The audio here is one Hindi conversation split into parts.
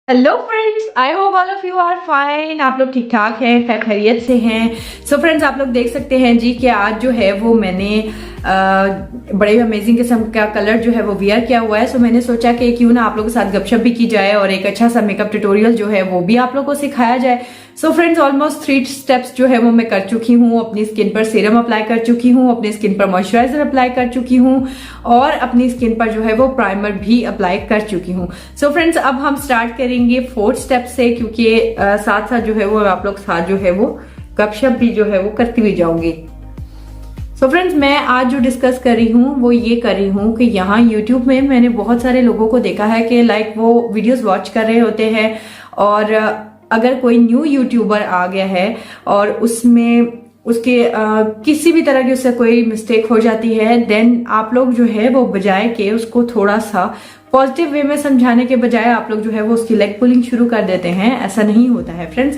Hello friends, I hope all of you are fine. आप लोग ठीक ठाक हैं, खैर खैरियत से हैं। सो फ्रेंड्स, आप लोग देख सकते हैं जी कि आज जो है वो मैंने बड़े अमेजिंग किस्म का कलर जो है वो वियर किया हुआ है। सो मैंने सोचा कि क्यों ना आप लोगों के साथ गपशप भी की जाए और एक अच्छा सा मेकअप ट्यूटोरियल जो है वो भी आप लोगों को सिखाया जाए। सो फ्रेंड्स, ऑलमोस्ट 3 स्टेप्स जो है वो मैं कर चुकी हूँ। अपनी स्किन पर सीरम अप्लाई कर चुकी हूँ, अपनी स्किन पर मॉइस्चराइजर अप्लाई कर चुकी हूँ और अपनी स्किन पर जो है वो प्राइमर भी अप्लाई कर चुकी हूँ। सो फ्रेंड्स, अब हम स्टार्ट करेंगे 4th स्टेप से, क्योंकि साथ साथ जो है वो आप लोग साथ जो है वो गपशप भी जो है वो करती हुई जाऊंगी। सो फ्रेंड्स, मैं आज जो डिस्कस कर रही हूँ वो ये कर रही हूँ कि यहाँ यूट्यूब में मैंने बहुत सारे लोगों को देखा है कि लाइक वो वीडियोस वॉच कर रहे होते हैं और अगर कोई न्यू यूट्यूबर आ गया है और उसमें उसके किसी भी तरह की उससे कोई मिस्टेक हो जाती है, देन आप लोग जो है वो बजाय के उसको थोड़ा सा पॉजिटिव वे में समझाने के बजाय आप लोग जो है वो उसकी लेग पुलिंग शुरू कर देते हैं। ऐसा नहीं होता है फ्रेंड्स।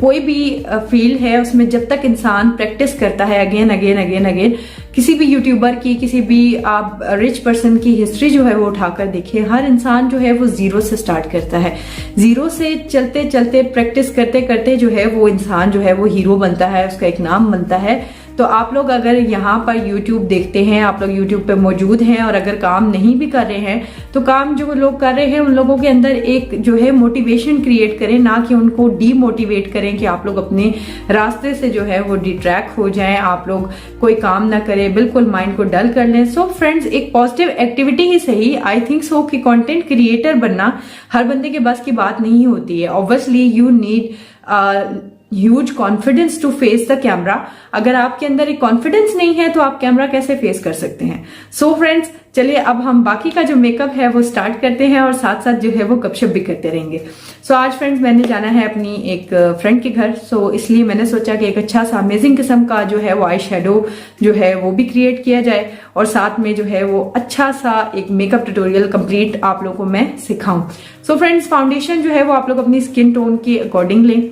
कोई भी फील्ड है उसमें जब तक इंसान प्रैक्टिस करता है अगेन अगेन अगेन अगेन, किसी भी यूट्यूबर की, किसी भी आप रिच पर्सन की हिस्ट्री जो है वो उठाकर देखिए, हर इंसान जो है वो जीरो से स्टार्ट करता है। जीरो से चलते चलते प्रैक्टिस करते करते जो है वो इंसान जो है वो हीरो बनता है, उसका एक नाम बनता है। तो आप लोग अगर यहाँ पर YouTube देखते हैं, आप लोग YouTube पे मौजूद हैं और अगर काम नहीं भी कर रहे हैं तो काम जो लोग कर रहे हैं उन लोगों के अंदर एक जो है मोटिवेशन क्रिएट करें, ना कि उनको डीमोटिवेट करें कि आप लोग अपने रास्ते से जो है वो डिट्रैक्ट हो जाएं, आप लोग कोई काम ना करें, बिल्कुल माइंड को डल कर लें। सो फ्रेंड्स, एक पॉजिटिव एक्टिविटी ही सही, आई थिंक सो कि कंटेंट क्रिएटर बनना हर बंदे के बस की बात नहीं होती है। Obviously you need huge confidence to face the camera. अगर आपके अंदर एक कॉन्फिडेंस नहीं है तो आप कैमरा कैसे फेस कर सकते हैं। सो फ्रेंड्स, चलिए अब हम बाकी का जो मेकअप है वो स्टार्ट करते हैं और साथ साथ जो है वो गपशप भी करते रहेंगे। सो आज फ्रेंड्स मैंने जाना है अपनी एक फ्रेंड के घर, सो इसलिए मैंने सोचा कि एक अच्छा सा अमेजिंग किस्म का जो है वो आई शेडो जो है वो भी क्रिएट किया जाए और साथ में जो है वो अच्छा सा एक मेकअप ट्यूटोरियल कंप्लीट आप लोगों को मैं सिखाऊं। सो फ्रेंड्स, फाउंडेशन जो है वो आप लोग अपनी स्किन टोन के अकॉर्डिंग लें,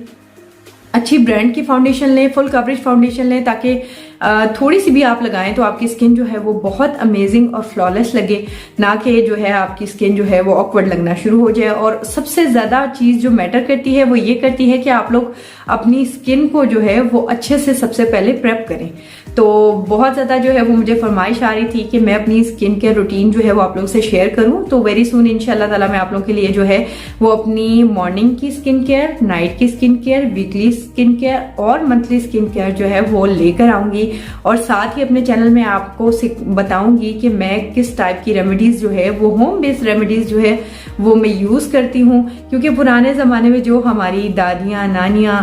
अच्छी ब्रांड की फाउंडेशन लें, फुल कवरेज फाउंडेशन लें, ताकि थोड़ी सी भी आप लगाएं तो आपकी स्किन जो है वो बहुत अमेजिंग और फ्लॉलेस लगे, ना कि जो है आपकी स्किन जो है वो ऑकवर्ड लगना शुरू हो जाए। और सबसे ज्यादा चीज जो मैटर करती है वो ये करती है कि आप लोग अपनी स्किन को जो है वो अच्छे से सबसे पहले प्रेप करें। तो बहुत ज्यादा जो है वो मुझे फरमाइश आ रही थी कि मैं अपनी स्किन केयर रूटीन जो है वो आप लोगों से शेयर करूं, तो वेरी सून इंशाल्लाह ताला मैं आप लोगों के लिए जो है वो अपनी मॉर्निंग की स्किन केयर, नाइट की skin care, weekly skin care और मंथली स्किन केयर जो है वो लेकर आऊंगी। और साथ ही अपने चैनल में आपको बताऊंगी कि मैं किस टाइप की रेमेडीज जो है वो होम बेस्ड रेमेडीज जो है वो मैं यूज करती हूँ, क्योंकि पुराने जमाने में जो हमारी दादियाँ नानियाँ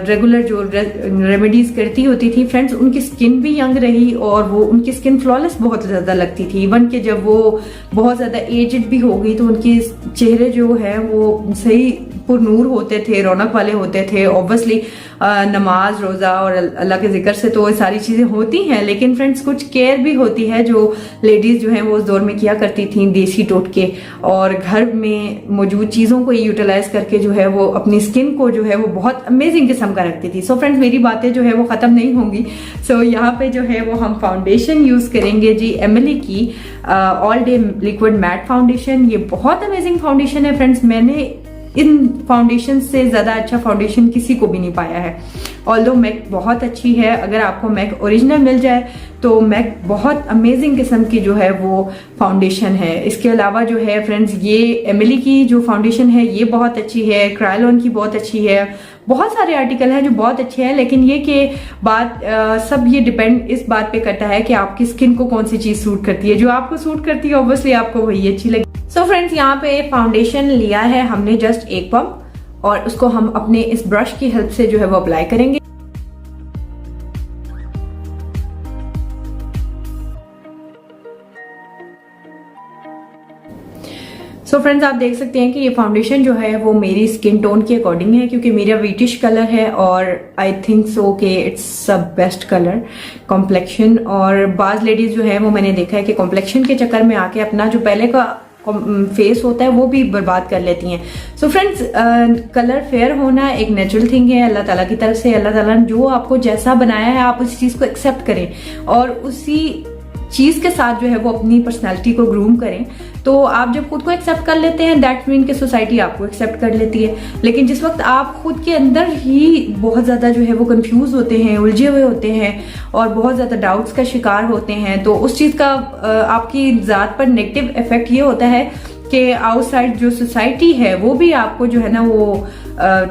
रेगुलर जो रेमेडीज करती होती थी फ्रेंड्स, उनकी स्किन भी यंग रही और वो उनकी स्किन फ्लॉलेस बहुत ज्यादा लगती थी। इवन कि जब वो बहुत ज्यादा एजड भी हो गई तो उनकी चेहरे जो है वो सही पुरनूर होते थे, रौनक वाले होते थे। ऑब्वियसली नमाज रोजा और अल्लाह के जिक्र से तो ये सारी चीजें होती हैं, लेकिन फ्रेंड्स कुछ केयर भी होती है जो लेडीज जो है वो उस दौर में किया करती थी, देसी टोटके और घर में मौजूद चीजों को यूटिलाइज करके जो है वो अपनी स्किन को जो है वो बहुत अमेजिंग किस्म का रखती थी। सो फ्रेंड्स, मेरी बातें जो है वो खत्म नहीं होंगी। सो यहाँ पे जो है वो हम फाउंडेशन यूज करेंगे जी एमिली की all day liquid matte foundation. ये बहुत अमेजिंग फाउंडेशन है फ्रेंड्स, मैंने इन फाउंडेशन से ज्यादा अच्छा फाउंडेशन किसी को भी नहीं पाया है। ऑल्दो मैक बहुत अच्छी है, अगर आपको मैक ओरिजिनल मिल जाए तो मैक बहुत अमेजिंग किस्म की जो है वो फाउंडेशन है। इसके अलावा जो है फ्रेंड्स, ये एमिली की जो फाउंडेशन है ये बहुत अच्छी है, क्रायोलॉन की बहुत अच्छी है, बहुत सारे आर्टिकल हैं जो बहुत अच्छे हैं। लेकिन ये कि बात सब ये डिपेंड इस बात पे करता है कि आपकी स्किन को कौन सी चीज सूट करती है। जो आपको सूट करती है ऑब्वियसली आपको वही अच्छी लगी। सो फ्रेंड्स, यहाँ पे फाउंडेशन लिया है हमने जस्ट एक पंप और उसको हम अपने इस ब्रश की हेल्प से जो है वो अप्लाई करेंगे। सो फ्रेंड्स, आप देख सकते हैं कि ये फाउंडेशन जो है वो मेरी स्किन टोन के अकॉर्डिंग है, क्योंकि मेरा व्हीटिश कलर है और आई थिंक सो कि it's a best colour complexion. और बाज लेडीज जो है वो मैंने देखा है कि कॉम्प्लेक्शन के चक्कर में आके अपना जो पहले का फेस होता है वो भी बर्बाद कर लेती हैं। सो फ्रेंड्स, कलर फेयर होना एक नेचुरल थिंग है अल्लाह ताला की तरफ से। अल्लाह ताला ने जो आपको जैसा बनाया है आप उस चीज को एक्सेप्ट करें और उसी चीज के साथ जो है वो अपनी पर्सनैलिटी को ग्रूम करें। तो आप जब खुद को एक्सेप्ट कर लेते हैं, दैट मीन कि सोसाइटी आपको एक्सेप्ट कर लेती है। लेकिन जिस वक्त आप खुद के अंदर ही बहुत ज्यादा जो है वो कंफ्यूज होते हैं, उलझे हुए होते हैं और बहुत ज्यादा डाउट्स का शिकार होते हैं, तो उस चीज का आपकी जात पर नेगेटिव इफेक्ट ये होता है कि आउटसाइड जो सोसाइटी है वो भी आपको जो है ना वो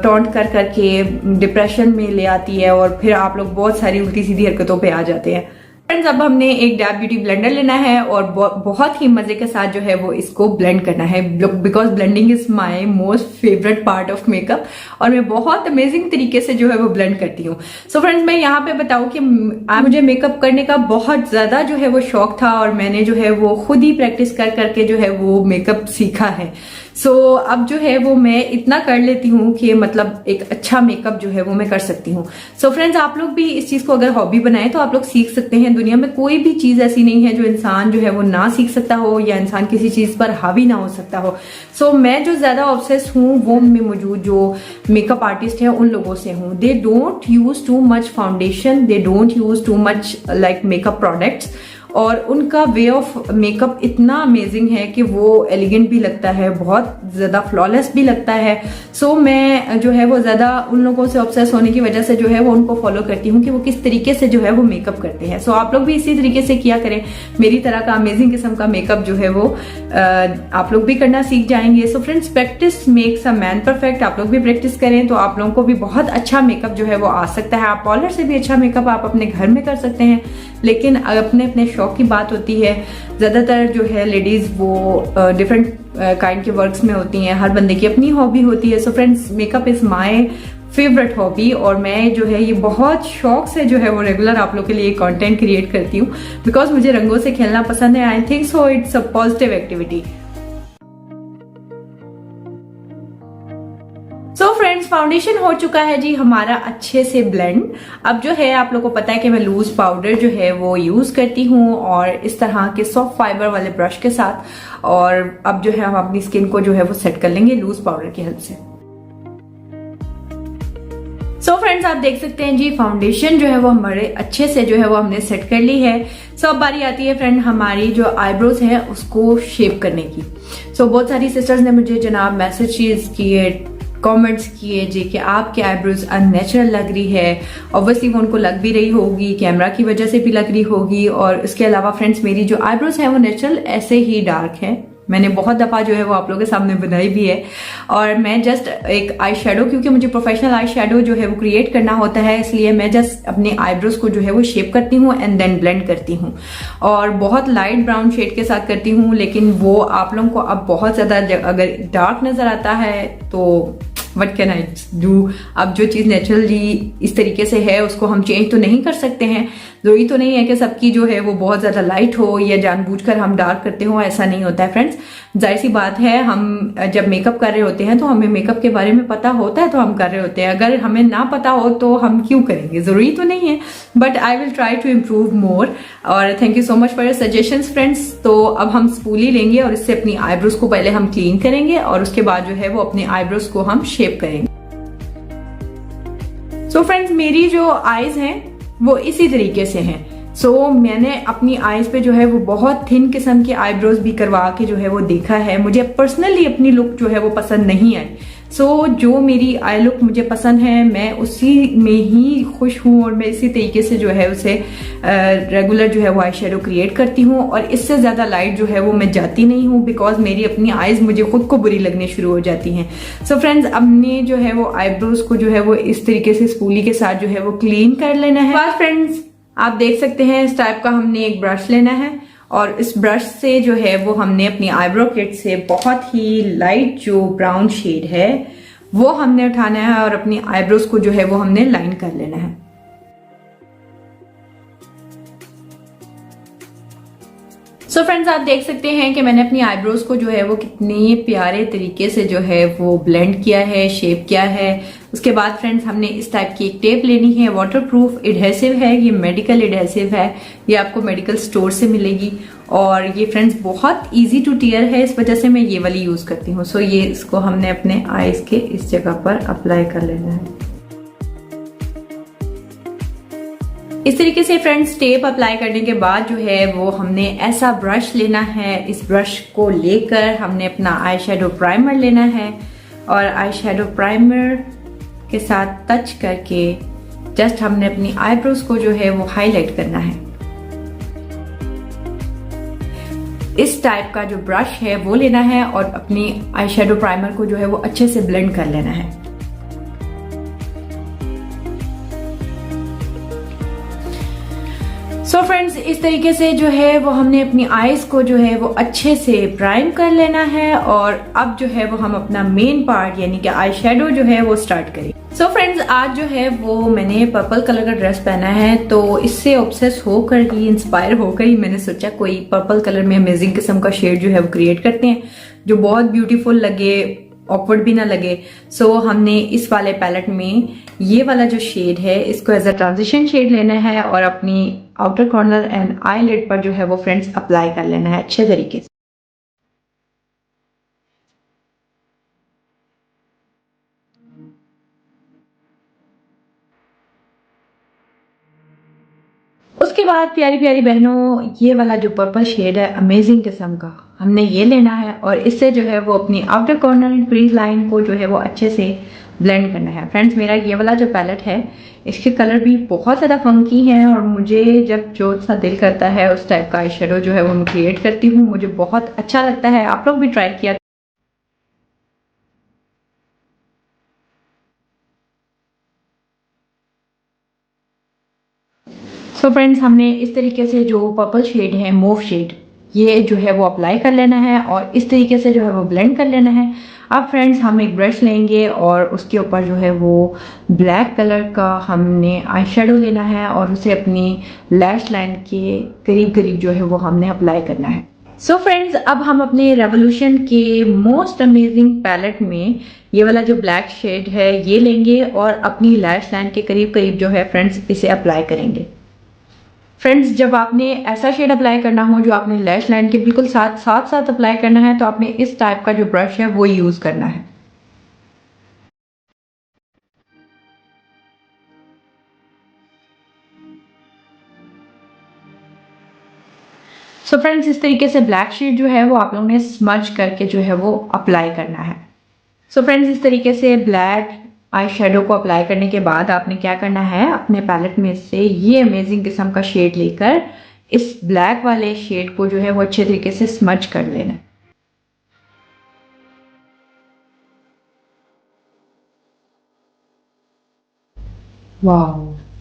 टॉन्ट कर करके डिप्रेशन में ले आती है और फिर आप लोग बहुत सारी उल्टी सीधी हरकतों पे आ जाते हैं। फ्रेंड्स, अब हमने एक डैब ब्यूटी ब्लेंडर लेना है और बहुत ही मजे के साथ जो है वो इसको ब्लेंड करना है, because blending is my most favourite part of makeup और मैं बहुत अमेजिंग तरीके से जो है वो ब्लेंड करती हूँ। सो फ्रेंड्स, मैं यहाँ पे बताऊँ कि मुझे मेकअप करने का बहुत ज्यादा जो है वो शौक था और मैंने जो है वो खुद ही प्रैक्टिस कर करके जो है वो मेकअप सीखा है। सो अब जो है वो मैं इतना कर लेती हूँ कि मतलब एक अच्छा मेकअप जो है वो मैं कर सकती हूँ। सो फ्रेंड्स, आप लोग भी इस चीज को अगर हॉबी बनाए तो आप लोग सीख सकते हैं। दुनिया में कोई भी चीज ऐसी नहीं है जो इंसान जो है वो ना सीख सकता हो या इंसान किसी चीज पर हावी ना हो सकता हो। सो मैं जो ज्यादा ऑब्सेस हूँ वो में मौजूद जो मेकअप आर्टिस्ट है उन लोगों से हूँ। They don't use too much foundation, they don't use too much like makeup products और उनका वे ऑफ मेकअप इतना अमेजिंग है कि वो एलिगेंट भी लगता है, बहुत ज्यादा फ्लॉलेस भी लगता है। सो मैं जो है वो ज्यादा उन लोगों से ऑब्सेस होने की वजह से जो है वो उनको फॉलो करती हूँ कि वो किस तरीके से जो है वो मेकअप करते हैं। सो आप लोग भी इसी तरीके से किया करें, मेरी तरह का अमेजिंग किस्म का मेकअप जो है वो आप लोग भी करना सीख जाएंगे। So friends, practice makes a man perfect. आप लोग भी प्रैक्टिस करें तो आप लोगों को भी बहुत अच्छा मेकअप जो है वो आ सकता है। आप पार्लर से भी अच्छा मेकअप आप अपने घर में कर सकते हैं, लेकिन अपने अपने शौक की बात होती है। ज्यादातर जो है लेडीज वो डिफरेंट काइंड के वर्क्स में होती हैं, हर बंदे की अपनी हॉबी होती है। So friends, makeup is my favourite hobby और मैं जो है ये बहुत शौक से जो है वो रेगुलर आप लोग के लिए कंटेंट क्रिएट करती हूँ, बिकॉज मुझे रंगों से खेलना पसंद है। I think so it's a positive activity. So friends, foundation हो चुका है जी हमारा अच्छे से ब्लेंड। अब जो है आप लोगों को पता है कि मैं लूज पाउडर जो है वो यूज करती हूँ और इस तरह के सॉफ्ट फाइबर वाले ब्रश के साथ। और अब जो है हम अपनी स्किन को जो है वो सेट कर लेंगे लूज पाउडर की हेल्प से। सो फ्रेंड्स, आप देख सकते हैं जी फाउंडेशन जो है वो हमारे अच्छे से जो है वो हमने सेट कर ली है। सो अब बारी आती है फ्रेंड हमारी जो आईब्रोज है उसको शेप करने की। सो बहुत सारी सिस्टर्स ने मुझे जनाब मैसेजेस किए, कमेंट्स किए जी कि आपकी आईब्रोज अननेचुरल लग रही है। ऑब्वियसली वो उनको लग भी रही होगी, कैमरा की वजह से भी लग रही होगी। और इसके अलावा फ्रेंड्स, मेरी जो आईब्रोज है वो नेचुरल ऐसे ही डार्क है। मैंने बहुत दफा जो है वो आप लोगों के सामने बनाई भी है। और मैं जस्ट एक आई शेडो, क्योंकि मुझे प्रोफेशनल आई शेडो जो है वो क्रिएट करना होता है, इसलिए मैं जस्ट अपने आईब्रोज को जो है वो शेप करती हूँ एंड देन ब्लेंड करती हूँ। और बहुत लाइट ब्राउन शेड के साथ करती हूँ, लेकिन वो आप लोगों को अब बहुत ज्यादा अगर डार्क नजर आता है तो वट कैन आई डू। अब जो चीज नेचुरली इस तरीके से है उसको हम चेंज तो नहीं कर सकते हैं। जरूरी तो नहीं है कि सबकी जो है वो बहुत ज्यादा लाइट हो या जानबूझकर हम डार्क करते हो, ऐसा नहीं होता है फ्रेंड्स। जाहिर सी बात है, हम जब मेकअप कर रहे होते हैं तो हमें मेकअप के बारे में पता होता है तो हम कर रहे होते हैं। अगर हमें ना पता हो तो हम क्यों करेंगे, जरूरी तो नहीं है। But I will try to improve more. और thank you so much for your suggestions friends. तो अब हम स्पूली लेंगे और इससे अपनी आईब्रोज को पहले हम क्लीन करेंगे और उसके बाद जो है वो अपनी आईब्रोज को हम शेप करेंगे। सो फ्रेंड्स, मेरी जो आईज हैं वो इसी तरीके से हैं। सो मैंने अपनी आईज पे जो है वो बहुत थिन किस्म की आईब्रोज भी करवा के जो है वो देखा है। मुझे पर्सनली अपनी लुक जो है वो पसंद नहीं आई। सो जो मेरी आई लुक मुझे पसंद है मैं उसी में ही खुश हूँ और मैं इसी तरीके से जो है उसे रेगुलर जो है वो आई शेडो क्रिएट करती हूँ। और इससे ज्यादा लाइट जो है वो मैं जाती नहीं हूँ, बिकॉज मेरी अपनी आईज मुझे खुद को बुरी लगने शुरू हो जाती हैं। सो फ्रेंड्स, हमने जो है वो आईब्रोज को जो है वो इस तरीके से स्पूली के साथ जो है वो क्लीन कर लेना है। बस फ्रेंड्स, आप देख सकते हैं इस टाइप का हमने एक ब्रश लेना है और इस ब्रश से जो है वो हमने अपनी आईब्रो किट से बहुत ही लाइट जो ब्राउन शेड है वो हमने उठाना है और अपनी आईब्रोज को जो है वो हमने लाइन कर लेना है। सो फ्रेंड्स, आप देख सकते हैं कि मैंने अपनी आईब्रोज को जो है वो कितने प्यारे तरीके से जो है वो ब्लेंड किया है, शेप किया है। उसके बाद फ्रेंड्स, हमने इस टाइप की एक टेप लेनी है, वाटरप्रूफ एडहेसिव है, ये मेडिकल एडहेसिव है, ये आपको मेडिकल स्टोर से मिलेगी। और ये फ्रेंड्स बहुत इजी टू टियर है, इस वजह से मैं ये वाली यूज करती हूँ। सो ये इसको हमने अपने आईज के इस जगह पर अप्लाई कर लेना है। इस तरीके से फ्रेंड्स टेप अप्लाई करने के बाद जो है वो हमने ऐसा ब्रश लेना है। इस ब्रश को लेकर हमने अपना आई शेडो प्राइमर लेना है और आई शेडो प्राइमर के साथ टच करके जस्ट हमने अपनी आईब्रोज को जो है वो हाईलाइट करना है। इस टाइप का जो ब्रश है वो लेना है और अपनी आई शेडो प्राइमर को जो है वो अच्छे से ब्लेंड कर लेना है। सो फ्रेंड्स इस तरीके से जो है वो हमने अपनी आईज को जो है वो अच्छे से प्राइम कर लेना है और अब जो है वो हम अपना मेन पार्ट यानी कि आई शेडो जो है वो स्टार्ट करें। सो फ्रेंड्स आज जो है वो मैंने पर्पल कलर का ड्रेस पहना है, तो इससे ऑब्सेस होकर ही, इंस्पायर होकर ही मैंने सोचा कोई पर्पल कलर में अमेजिंग किस्म का शेड जो है वो क्रिएट करते हैं जो बहुत ब्यूटीफुल लगे, ऑकवर्ड भी ना लगे। सो हमने इस वाले पैलेट में ये वाला जो शेड है इसको एज अ ट्रांजिशन शेड लेना है और अपनी outer corner and eyelid पर जो है वो फ्रेंड्स अप्लाई कर लेना है अच्छे तरीके से। उसके बाद प्यारी प्यारी बहनों ये वाला जो पर्पल शेड है अमेजिंग किस्म का हमने ये लेना है और इससे जो है वो अपनी आउटर कॉर्नर फ्रीज लाइन को जो है वो अच्छे से ब्लेंड करना है। फ्रेंड्स मेरा ये वाला जो पैलेट है इसके कलर भी बहुत ज़्यादा फंकी हैं और मुझे जब जो सा दिल करता है उस टाइप का आई शेडो जो है वो मैं क्रिएट करती हूँ, मुझे बहुत अच्छा लगता है। आप लोग भी ट्राई किया। सो फ्रेंड्स हमने इस तरीके से जो पर्पल शेड है, मूव शेड, ये जो है वो अप्लाई कर लेना है और इस तरीके से जो है वो ब्लेंड कर लेना है। अब फ्रेंड्स हम एक ब्रश लेंगे और उसके ऊपर जो है वो ब्लैक कलर का हमने आई शेडो लेना है और उसे अपनी लैश लाइन के करीब करीब जो है वो हमने अप्लाई करना है। सो फ्रेंड्स अब हम अपने रेवोल्यूशन के मोस्ट अमेजिंग पैलेट में ये वाला जो ब्लैक शेड है ये लेंगे और अपनी लैश लाइन के करीब करीब जो है फ्रेंड्स इसे अप्लाई करेंगे। फ्रेंड्स जब आपने ऐसा शेड अप्लाई करना हो जो आपने लैश लाइन के बिल्कुल साथ साथ अप्लाई करना है तो आपने इस टाइप का जो ब्रश है वो यूज़ करना है। सो फ्रेंड्स इस तरीके से ब्लैक शेड जो है वो आप लोगों ने स्मज करके जो है वो अप्लाई करना है। सो फ्रेंड्स इस तरीके से ब्लैक आई शेडो को अप्लाई करने के बाद आपने क्या करना है, अपने पैलेट में से ये अमेजिंग किस्म का शेड लेकर इस ब्लैक वाले शेड को जो है वो अच्छे तरीके से स्मज कर लेना है। वाह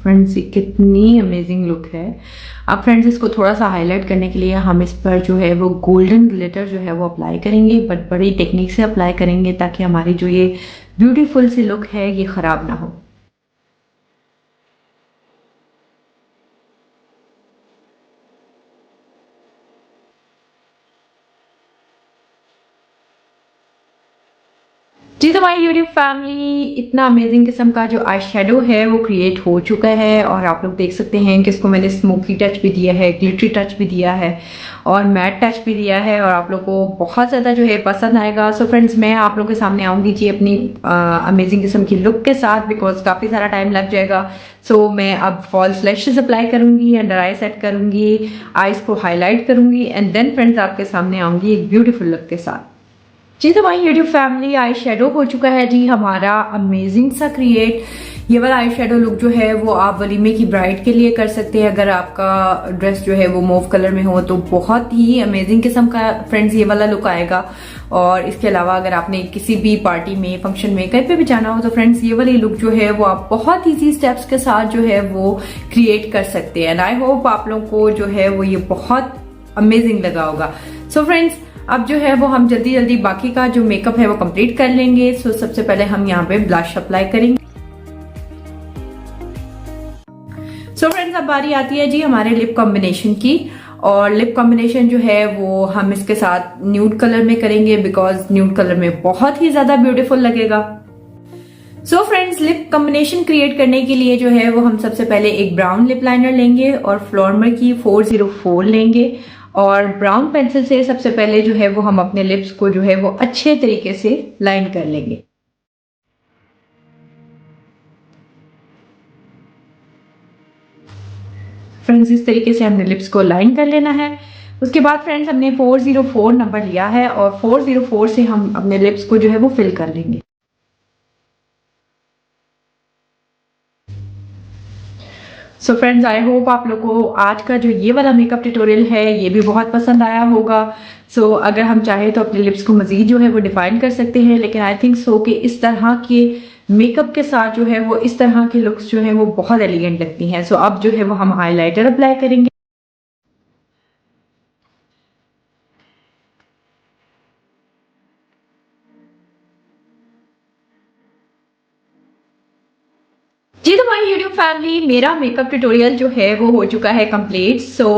फ्रेंड्स ये कितनी अमेजिंग लुक है। अब फ्रेंड्स इसको थोड़ा सा हाईलाइट करने के लिए हम इस पर जो है वो गोल्डन ग्लिटर जो है वो अप्लाई करेंगे, बट बड़ी टेक्निक से अप्लाई करेंगे ताकि हमारी जो ये ब्यूटीफुल सी लुक है ये ख़राब ना हो। जी तो हमारी यूट्यूब फैमिली इतना अमेजिंग किस्म का जो आई शेडो है वो क्रिएट हो चुका है और आप लोग देख सकते हैं कि इसको मैंने स्मोकी टच भी दिया है, ग्लिटरी टच भी दिया है और मैट टच भी दिया है और आप लोग को बहुत ज़्यादा जो है पसंद आएगा। सो फ्रेंड्स मैं आप लोगों के सामने आऊँगी जी अपनी अमेजिंग किस्म की लुक के साथ, बिकॉज काफ़ी सारा टाइम लग जाएगा। सो मैं अब फॉल्स लैशेस अप्लाई करूँगी, अंडर आई सेट करूँगी, आईज़ को हाईलाइट करूँगी एंड देन फ्रेंड्स आपके सामने आऊँगी एक ब्यूटीफुल लुक के साथ। जी तो हमारी यूट्यूब फैमिली आई शेडो हो चुका है जी हमारा अमेजिंग सा क्रिएट। ये वाला आई शेडो लुक जो है वो आप वलीमे की ब्राइड के लिए कर सकते हैं। अगर आपका ड्रेस जो है वो मूव कलर में हो तो बहुत ही अमेजिंग किस्म का फ्रेंड्स ये वाला लुक आएगा। और इसके अलावा अगर आपने किसी भी पार्टी में, फंक्शन में, कहीं पे भी जाना हो तो फ्रेंड्स ये वाली लुक जो है वो आप बहुत ईजी स्टेप्स के साथ जो है वो क्रिएट कर सकते हैं। एंड आई होप आप लोगों को जो है वो ये बहुत अमेजिंग लगा होगा। सो फ्रेंड्स अब जो है वो हम जल्दी जल्दी बाकी का जो मेकअप है वो कंप्लीट कर लेंगे। सो सबसे पहले हम यहाँ पे ब्लश अप्लाई करेंगे। सो फ्रेंड्स अब बारी आती है जी हमारे लिप कॉम्बिनेशन की, और लिप कॉम्बिनेशन जो है वो हम इसके साथ न्यूड कलर में करेंगे बिकॉज न्यूड कलर में बहुत ही ज्यादा ब्यूटीफुल लगेगा। So friends lip combination create करने के लिए जो है वो हम सबसे पहले एक ब्राउन लिप लाइनर लेंगे और फ्लोरमर की 404 लेंगे और ब्राउन पेंसिल से सबसे पहले जो है वो हम अपने लिप्स को जो है वो अच्छे तरीके से लाइन कर लेंगे। फ्रेंड्स इस तरीके से हमने लिप्स को लाइन कर लेना है। उसके बाद फ्रेंड्स हमने 404 नंबर लिया है और 404 से हम अपने लिप्स को जो है वो फिल कर लेंगे। सो फ्रेंड्स आई होप आप लोगों को आज का जो ये वाला मेकअप ट्यूटोरियल है ये भी बहुत पसंद आया होगा। सो अगर हम चाहें तो अपने लिप्स को मज़ीद जो है वो डिफाइन कर सकते हैं, लेकिन आई थिंक सो कि इस तरह के मेकअप के साथ जो है वो इस तरह के लुक्स जो है वो बहुत एलिगेंट लगती हैं। सो अब जो है वो हम हाईलाइटर अप्लाई करेंगे। जी तो माय यूट्यूब फैमिली, मेरा मेकअप ट्यूटोरियल जो है वो हो चुका है कंप्लीट। सो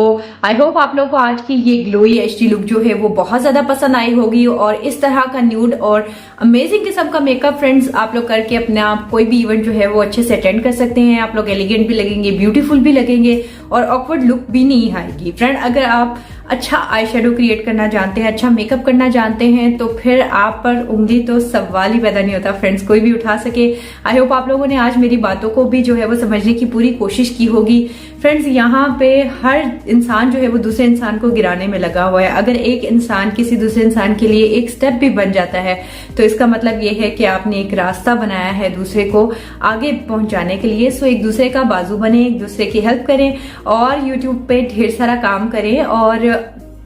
आई होप आप लोगों को आज की ये ग्लोई एचडी लुक जो है वो बहुत ज्यादा पसंद आई होगी। और इस तरह का न्यूड और अमेजिंग किस्म का मेकअप फ्रेंड्स आप लोग करके अपना कोई भी इवेंट जो है वो अच्छे से अटेंड कर सकते हैं। आप लोग एलिगेंट भी लगेंगे, ब्यूटीफुल भी लगेंगे और ऑकवर्ड लुक भी नहीं आएगी। फ्रेंड अगर आप अच्छा आई शेडो क्रिएट करना जानते हैं, अच्छा मेकअप करना जानते हैं, तो फिर आप पर उंगली तो सवाल ही पैदा नहीं होता फ्रेंड्स, कोई भी उठा सके। आई होप आप लोगों ने आज मेरी बातों को भी जो है वो समझने की पूरी कोशिश की होगी। फ्रेंड्स यहाँ पे हर इंसान जो है वो दूसरे इंसान को गिराने में लगा हुआ है। अगर एक इंसान किसी दूसरे इंसान के लिए एक स्टेप भी बन जाता है तो इसका मतलब ये है कि आपने एक रास्ता बनाया है दूसरे को आगे पहुंचाने के लिए। सो एक दूसरे का बाजू बने, एक दूसरे की हेल्प करें और यूट्यूब पे ढेर सारा काम करें और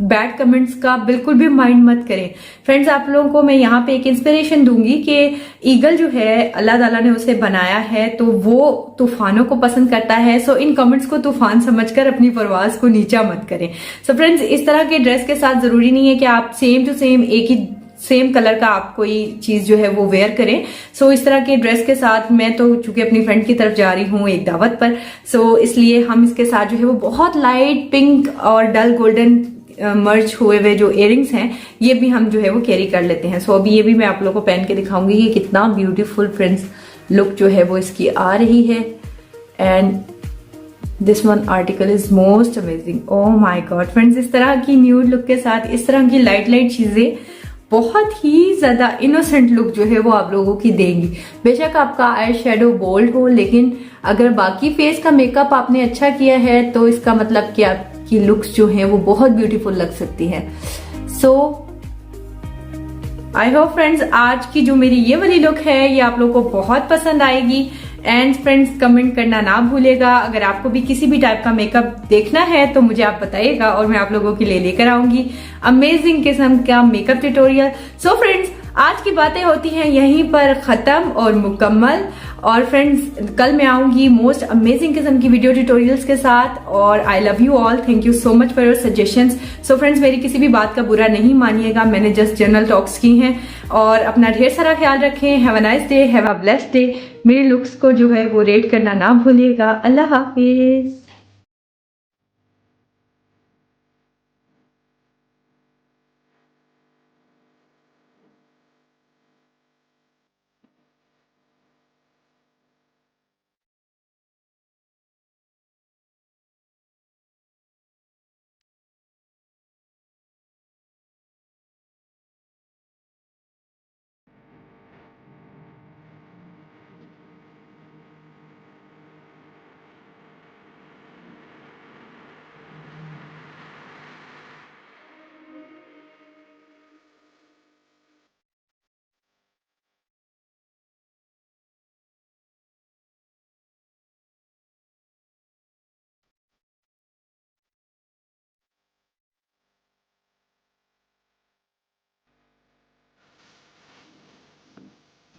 बैड कमेंट्स का बिल्कुल भी माइंड मत करें। फ्रेंड्स आप लोगों को मैं यहाँ पे एक इंस्पिरेशन दूंगी कि ईगल जो है अल्लाह ताला ने उसे बनाया है तो वो तूफानों को पसंद करता है। सो इन कमेंट्स को तूफान समझकर अपनी परवाज को नीचा मत करें। सो फ्रेंड्स इस तरह के ड्रेस के साथ जरूरी नहीं है कि आप सेम टू सेम एक ही सेम कलर का आप कोई चीज जो है वो वेयर करें। सो इस तरह के ड्रेस के साथ मैं तो चूंकि अपनी फ्रेंड की तरफ जा रही हूँ एक दावत पर, सो इसलिए हम इसके साथ जो है वो बहुत लाइट पिंक और डल गोल्डन मर्ज हुए हुए जो इयरिंग्स हैं ये भी हम जो है वो कैरी कर लेते हैं। सो अभी ये भी मैं आप लोगों को पहन के दिखाऊंगी कि कितना ब्यूटीफुल फ्रेंड्स लुक जो है वो इसकी आ रही है। And this one article is most amazing. Oh my God friends, इस तरह की न्यूड लुक के साथ इस तरह की लाइट लाइट चीजें बहुत ही ज्यादा इनोसेंट लुक जो है वो आप लोगों की देंगी। बेशक आपका आई शेडो बोल्ड हो, लेकिन अगर बाकी फेस का मेकअप आपने अच्छा किया है तो इसका मतलब कि आपकी लुक्स जो है वो बहुत ब्यूटीफुल लग सकती है। सो आई होप फ्रेंड्स आज की जो मेरी ये वाली लुक है ये आप लोगों को बहुत पसंद आएगी। एंड फ्रेंड्स कमेंट करना ना भूलेगा। अगर आपको भी किसी भी टाइप का मेकअप देखना है तो मुझे आप बताइएगा और मैं आप लोगों के लिए लेकर आऊंगी अमेजिंग किस्म का मेकअप ट्यूटोरियल। सो फ्रेंड्स आज की बातें होती हैं यहीं पर खत्म और मुकम्मल। और फ्रेंड्स कल मैं आऊंगी मोस्ट अमेजिंग किस्म की वीडियो ट्यूटोरियल्स के साथ। और I love you all, thank you so much for your suggestions. So friends मेरी किसी भी बात का बुरा नहीं मानिएगा, मैंने जस्ट जनरल टॉक्स की हैं। और अपना ढेर सारा ख्याल रखें। Have a nice day, have a blessed day. मेरे लुक्स को जो है वो रेट करना ना भूलिएगा। अल्लाह हाफिज।